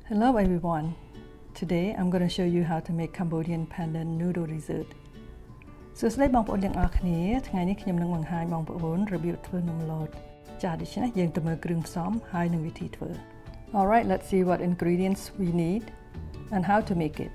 Hello everyone. Today I'm going to show you how to make Cambodian pandan noodle dessert. សួស្តីបងប្អូនទាំងអស់គ្នាថ្ងៃនេះខ្ញុំនឹងបង្ហាញបងប្អូនរបៀបធ្វើនំលតចា៎ដូច្នេះយើងទៅមើលគ្រឿងផ្សំហើយនិងវិធីធ្វើ Alright, let's see what ingredients we need and how to make it.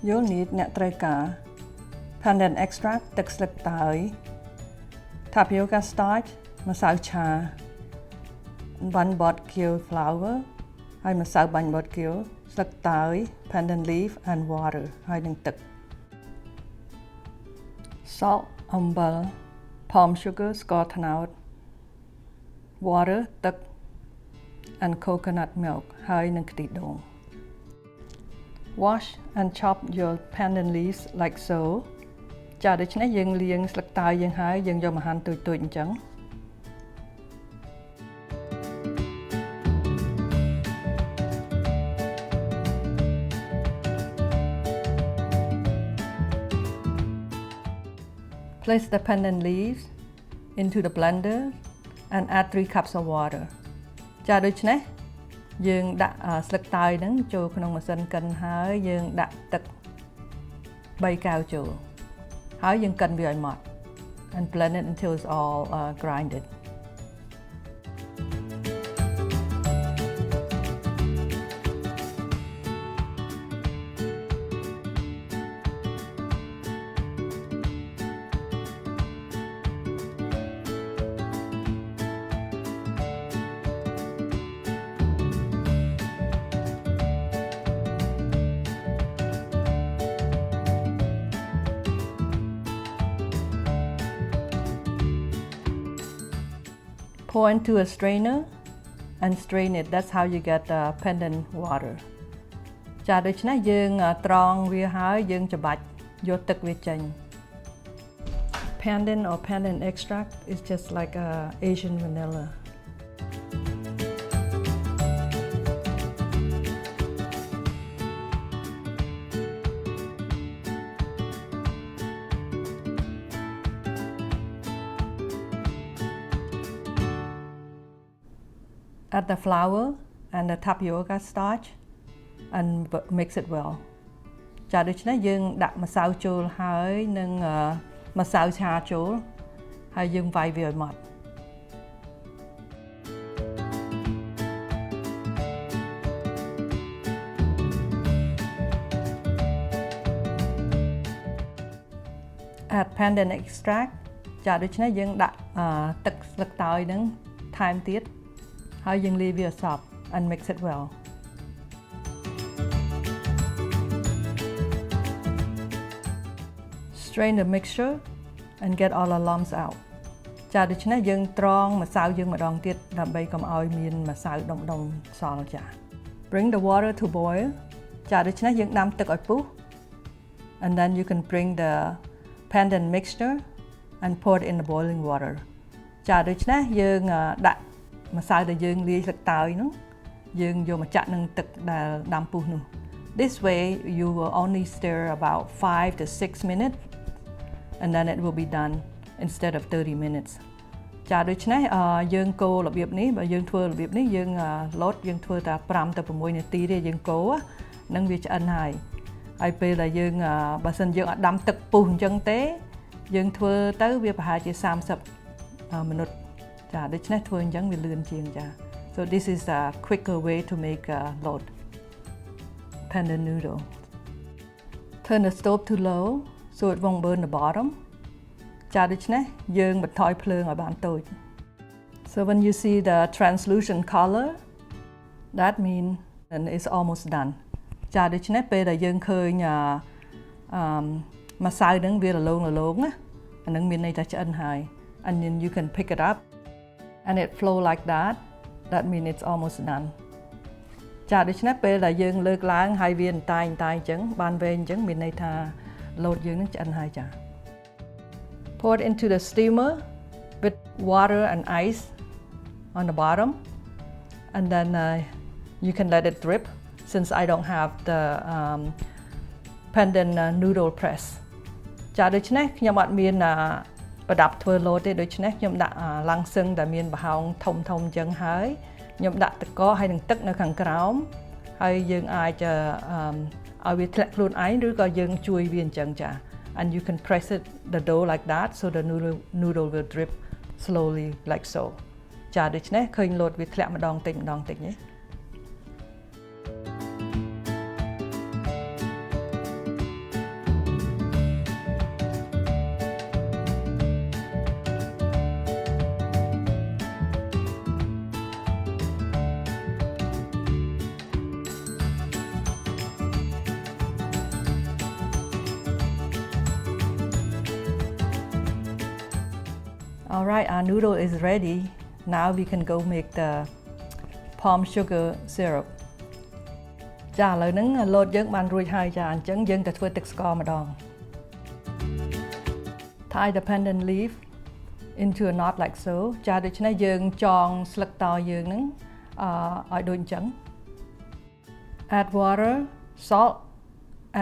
You'll need អ្នកត្រូវការ Pandan extract ទឹកស្លឹកតើយ tapioca starch ម្សៅឆា 1 bot kale flour ហើយម្សៅបាញ់បតគៀវស្លឹកតើយ Pandan leaf and water ហើយនឹងទឹក salt អំបិល palm sugar ស្ករត្នោត water ទឹក and coconut milk ហើយនឹងខ្ទិះដូងWash and chop your pandan leaves like so ចាដូច្នេះយើងលាងស្លឹកតើយយើងហើយយើងយកមកហាន់តូចៗអញ្ចឹង Place the pandan leaves into the blender and add 3 cups of water ចាដូច្នេះយើងដាក់ស្លឹកតើយហ្នឹងចូលក្នុងម៉ាស៊ីនកិនហើយយើងដាក់ទឹក3កែវចូលហើយយើងកិនវាឲ្យម៉ត់ and blend it until it's all grinded Pour into a strainer and strain it. That's how you get pandan water. ចាដូច្នេះយើងត្រងវាហើយយើងច្របាច់យកទឹកវាចេញ Pandan or pandan extract is just like Asian vanilla. Add the flour and the tapioca starch and mix it well ចាដូច្នេះយើងដាក់ម្សៅចូលហើយនិងម្សៅឆាចូលហើយយើងវាយវាឲ្យម៉ត់ Add pandan extract ចាដូច្នេះយើងដាក់ទឹកស្លឹកតើយហ្នឹងថែមទៀតហើយយើងលាយវាឲ្យសព្វ and mix it well Strain the mixture and get all the lumps out ចាដូច្នេះយើងត្រងម្សៅយើងម្ដងទៀតដើម្បីកុំឲ្យមានម្សៅដុំសល់ចា Bring the water to boil ចាដូច្នេះយើងដាំទឹកឲ្យពុះ and then you can bring the pandan mixture and pour it in the boiling water ចាដូច្នេះយើងដាក់ម្សៅដែលយើងលាយស្លឹកតើយនោះយើងយកមកចាក់នឹងទឹកដែលដាំពុះនោះ This way you will only stir about 5 to 6 minutes and then it will be done instead of 30 minutes ចាដូច្នេះយើងកូររបៀបនេះបើយើងធ្វើរបៀបនេះយើងលតយើងធ្វើតែ5ទៅ6នាទីទេយើងកូរនឹងវាឆ្អិនហើយពេលដែលយើងបើសិនយើងអត់ដាំទឹកពុះអញ្ចឹងទេយើងធ្វើទៅវាប្រហែលជា30 មនុស្សចាដូច្នេះធ្វើអញ្ចឹងវាលឿនជាងចា so this is a quicker way to make a Lod Pandan noodle. Turn the stove to low so it won't burn the bottom. ចាដូច្នេះយើងបន្ថយភ្លើងឲ្យបានតូច So when you see the translucent color, that means it's almost done. ចាដូច្នេះពេលដែលយើងឃើញម្សៅហ្នឹងវារលោងណាអាហ្នឹងមានន័យថាឆ្អិនហើយ and then you can pick it up and it flow like that. That means it's almost done. ចាដូច្នេះពេលដែលយើងលើកឡើងហើយវាអន្តែងអញ្ចឹងបានវែងអញ្ចឹងមានន័យថា load យើងនឹងឆ្អិនហើយចា Pour it into the steamer with water and ice on the bottom, and then you can let it drip since I don't have the Pandan noodle press. ចាដូច្នេះខ្ញុំអត់មានប្រដាប់ធ្វើ load ទេដូច្នេះខ្ញុំដាក់ឡាំងសឹងដែលមានប្រហោងធំអញ្ចឹងហើយខ្ញុំដាក់ទឹកកកហើយនឹងទឹកនៅខាងក្រោមហើយយើងអាចឲ្យវាធ្លាក់ខ្លួនឯងឬក៏យើងជួយវាអញ្ចឹងចា and you can press it the dough like that so the noodle will drip slowly like so ចាដូច្នេះឃើញ load វាធ្លាក់ម្ដងតិចទេ Alright, our noodle is ready. Now we can go make the palm sugar syrup. ចាឥឡូវហ្នឹង load យើងបានរួចហើយចាអញ្ចឹងយើងទៅធ្វើទឹកស្ករម្ដង Tie the pandan leaf into a knot like so. ចាដូច្នេះយើងចងស្លឹកតយើងហ្នឹងឲ្យដូចអញ្ចឹង Add water, salt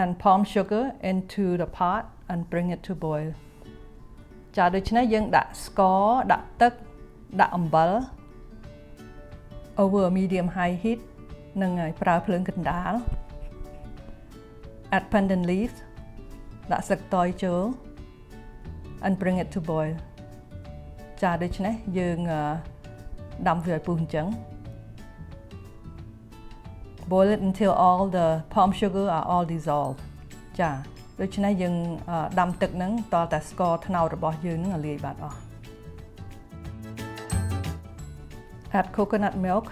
and palm sugar into the pot and bring it to boil. ចាដូច្នេះយើងដាក់ស្ករដាក់ទឹកដាក់អំបិល over a medium high heat នឹងឲ្យប្រើភ្លើងកណ្ដាល Add pandan leaves ដាក់ស្លឹកតយចូល and bring it to boil ចាដូច្នេះយើងដាំវាឲ្យពុះអញ្ចឹង Boil it until all the palm sugar are all dissolved ចាដូច្នេះយើងដាំទឹកហ្នឹងតតែស្ករត្នោតរបស់យើងហ្នឹងឲ្យលាយបាត់អស់ Add coconut milk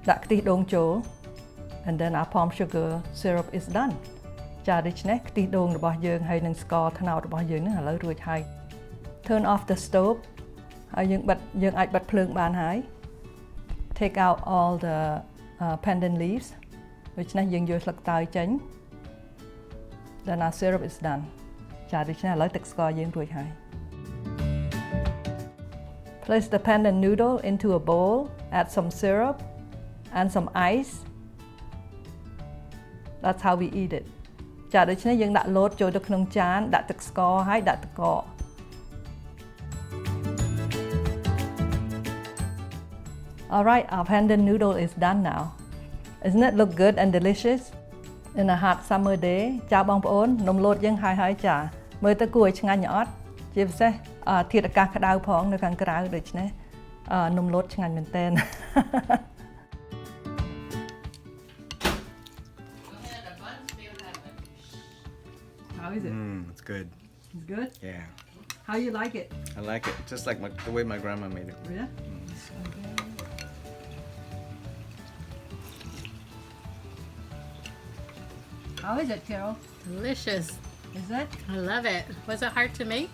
ដាក់ខ្ទិះដូងចូល and then our palm sugar syrup is done ចាដូច្នេះខ្ទិះដូងរបស់យើងហើយនឹងស្ករត្នោតរបស់យើងហ្នឹងឥឡូវរួចហើយ Turn off the stove ហើយយើងអាចបិទភ្លើងបានហើយ Take out all the pandan leaves ដូច្នេះយើងយកស្លឹកតើយចេញ Then our syrup is done. ចាដូច្នេះឥឡូវទឹកស្ករយើងរួចហើយ Place the pandan noodle into a bowl, add some syrup and some ice. That's how we eat it. ចាដូច្នេះយើងដាក់ load ចូលទៅក្នុងចានដាក់ទឹកស្ករហើយដាក់ទឹកកក Alright, our pandan noodle is done now. Doesn't it look good and delicious? In a hot summer day ចាបងប្អូននំ load យើងហើយចាមើលទៅគួរឲ្យឆ្ងាញ់អត់ជាពិសេសធាតុអាកាសក្តៅផងនៅខាងក្រៅដូច្នេះនំ load ឆ្ងាញ់មែនទែន How is it? It's good. It's good? Yeah. How you like it? I like it. Just like the way my grandma made it. Yeah? How is it, Carol? Delicious. Is it? I love it. Was it hard to make?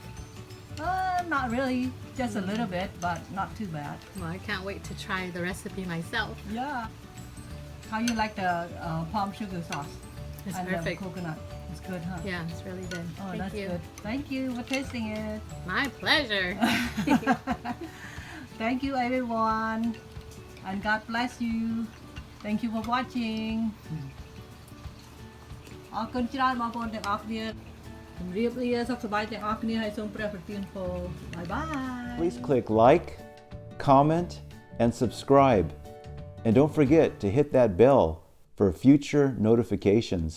Not really. Just a little bit, but not too bad. Well, I can't wait to try the recipe myself. Yeah. How you like the palm sugar sauce? It's and perfect. The coconut. It's good, huh? Yeah, it's really good. Oh, Thank that's you. good. Thank you for tasting it. My pleasure. Thank you, everyone. And God bless you. Thank you for watching. អរគុណច្រើនបងប្អូនទាំងអស់គ្នាជម្រាបលាសុខសប្បាយទាំងអស់គ្នាហើយសូមព្រះប្រទានពរ Bye bye. Please click like, comment, and subscribe. And don't forget to hit that bell for future notifications.